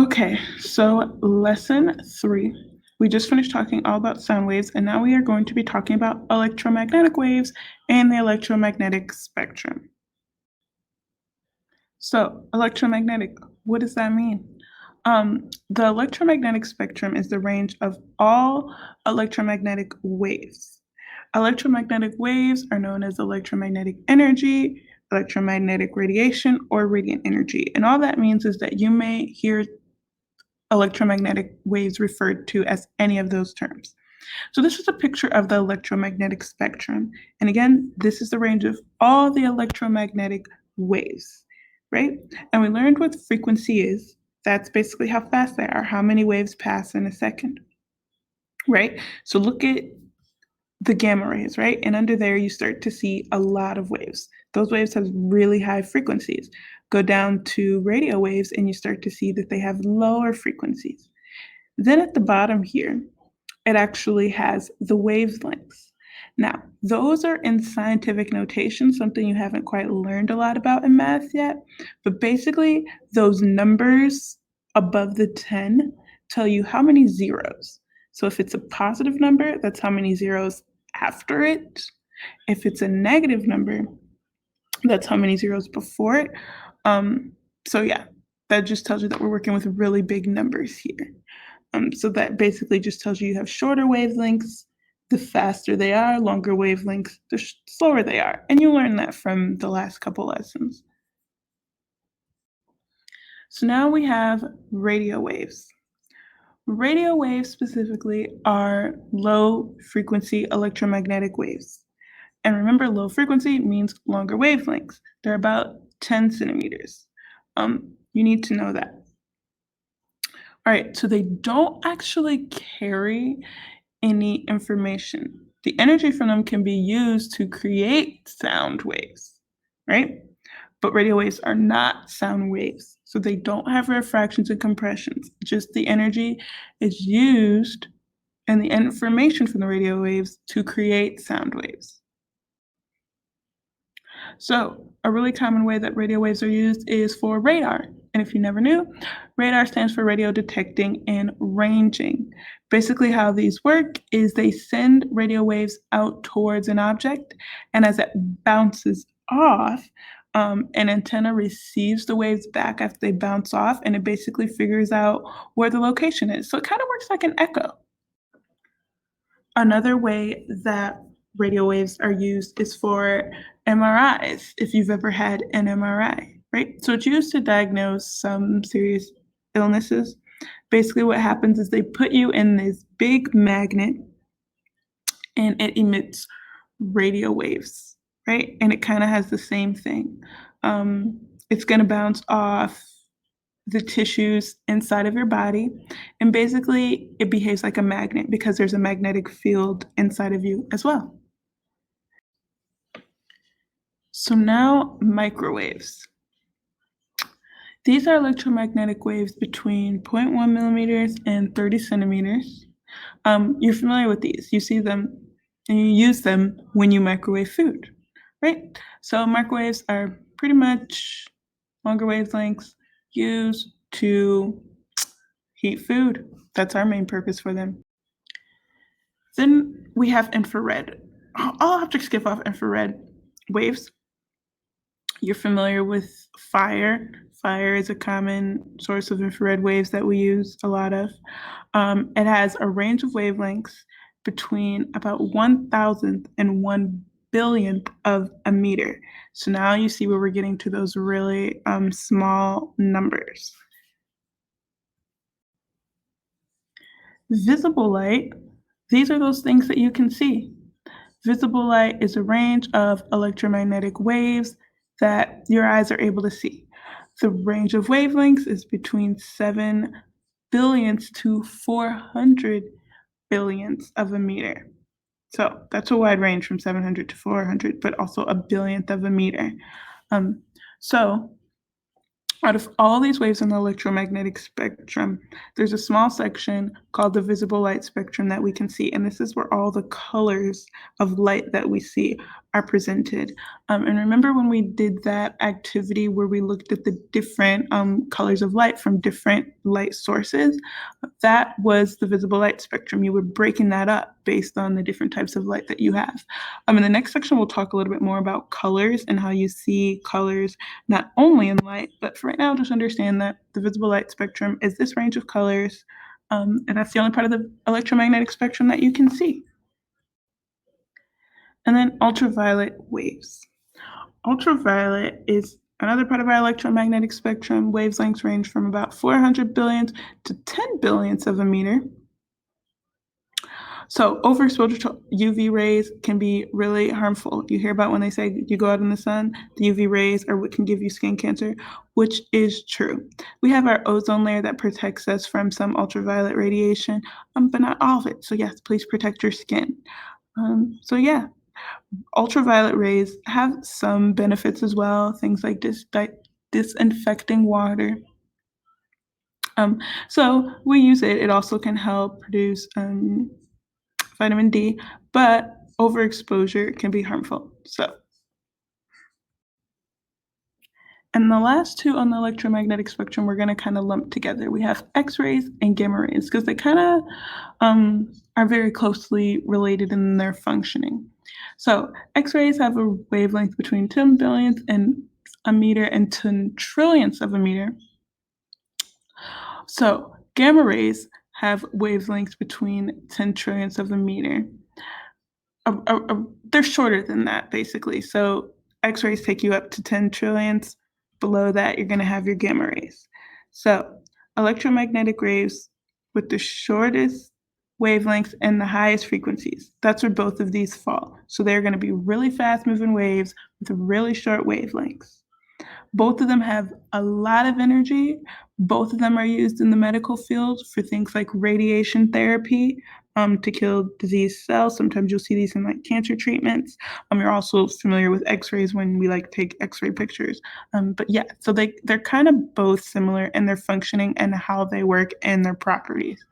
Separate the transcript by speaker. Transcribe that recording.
Speaker 1: Okay, so lesson 3. We just finished talking all about sound waves, and now we are going to be talking about electromagnetic waves and the electromagnetic spectrum. So, electromagnetic, what does that mean? The electromagnetic spectrum is the range of all electromagnetic waves. Electromagnetic waves are known as electromagnetic energy, electromagnetic radiation, or radiant energy. And all that means is that you may hear electromagnetic waves referred to as any of those terms. So this is a picture of the electromagnetic spectrum. And again, this is the range of all the electromagnetic waves, right? And we learned what frequency is. That's basically how fast they are, how many waves pass in a second, right? So look at the gamma rays, right? And under there, you start to see a lot of waves. Those waves have really high frequencies. Go down to radio waves, and you start to see that they have lower frequencies. Then at the bottom here, it actually has the wavelengths. Now, those are in scientific notation, something you haven't quite learned a lot about in math yet. But basically, those numbers above the 10 tell you how many zeros. So if it's a positive number, that's how many zeros after it. If it's a negative number, that's how many zeros before it. So yeah, that just tells you that we're working with really big numbers here. So that basically just tells you have shorter wavelengths, the faster they are, longer wavelengths, the slower they are. And you learn that from the last couple lessons. So now we have radio waves. Radio waves specifically are low frequency electromagnetic waves. And remember, low frequency means longer wavelengths. They're about 10 centimeters. You need to know that. All right, so they don't actually carry any information. The energy from them can be used to create sound waves, right? But radio waves are not sound waves. So they don't have refractions and compressions. Just the energy is used and the information from the radio waves to create sound waves. So a really common way that radio waves are used is for radar. And if you never knew, radar stands for radio detecting and ranging. Basically, how these work is they send radio waves out towards an object, and as it bounces off, an antenna receives the waves back after they bounce off, and it basically figures out where the location is. So it kind of works like an echo. Another way that radio waves are used is for MRIs, if you've ever had an MRI, right? So it's used to diagnose some serious illnesses. Basically, what happens is they put you in this big magnet and it emits radio waves, right? And it kind of has the same thing. It's going to bounce off the tissues inside of your body. And basically, it behaves like a magnet because there's a magnetic field inside of you as well. So now microwaves. These are electromagnetic waves between 0.1 millimeters and 30 centimeters. You're familiar with these. You see them and you use them when you microwave food, right? So microwaves are pretty much longer wavelengths used to heat food. That's our main purpose for them. Then we have infrared. I'll have to skip off infrared waves. You're familiar with fire. Fire is a common source of infrared waves that we use a lot of. It has a range of wavelengths between about 1,000th and 1 billionth of a meter. So now you see where we're getting to those really small numbers. Visible light, these are those things that you can see. Visible light is a range of electromagnetic waves that your eyes are able to see. The range of wavelengths is between 7 billionths to 400 billionths of a meter. So that's a wide range from 700 to 400, but also a billionth of a meter. So Out of all these waves in the electromagnetic spectrum, there's a small section called the visible light spectrum that we can see, and this is where all the colors of light that we see are presented. And remember when we did that activity where we looked at the different colors of light from different light sources? That was the visible light spectrum. You were breaking that up based on the different types of light that you have. In the next section, we'll talk a little bit more about colors and how you see colors not only in light, but for right now, just understand that the visible light spectrum is this range of colors, and that's the only part of the electromagnetic spectrum that you can see. And then ultraviolet waves. Ultraviolet is another part of our electromagnetic spectrum. Wavelengths range from about 400 billionths to 10 billionths of a meter. So overexposure to UV rays can be really harmful. You hear about when they say you go out in the sun, the UV rays are what can give you skin cancer, which is true. We have our ozone layer that protects us from some ultraviolet radiation, but not all of it. So yes, please protect your skin. So yeah, ultraviolet rays have some benefits as well, things like disinfecting water. So we use it. It also can help produce vitamin D, but overexposure can be harmful. So, and the last two on the electromagnetic spectrum, we're going to kind of lump together. We have X rays and gamma rays because they kind of are very closely related in their functioning. So, X rays have a wavelength between 10 billionths and a meter and 10 trillionths of a meter. So, gamma rays have wavelengths between 10 trillionths of a meter. They're shorter than that, basically. So X-rays take you up to 10 trillionths. Below that, you're going to have your gamma rays. So electromagnetic waves with the shortest wavelengths and the highest frequencies. That's where both of these fall. So they're going to be really fast moving waves with really short wavelengths. Both of them have a lot of energy. Both of them are used in the medical field for things like radiation therapy, to kill diseased cells. Sometimes you'll see these in like cancer treatments. You're also familiar with X-rays when we like take X-ray pictures. But yeah, so they're kind of both similar in their functioning and how they work and their properties.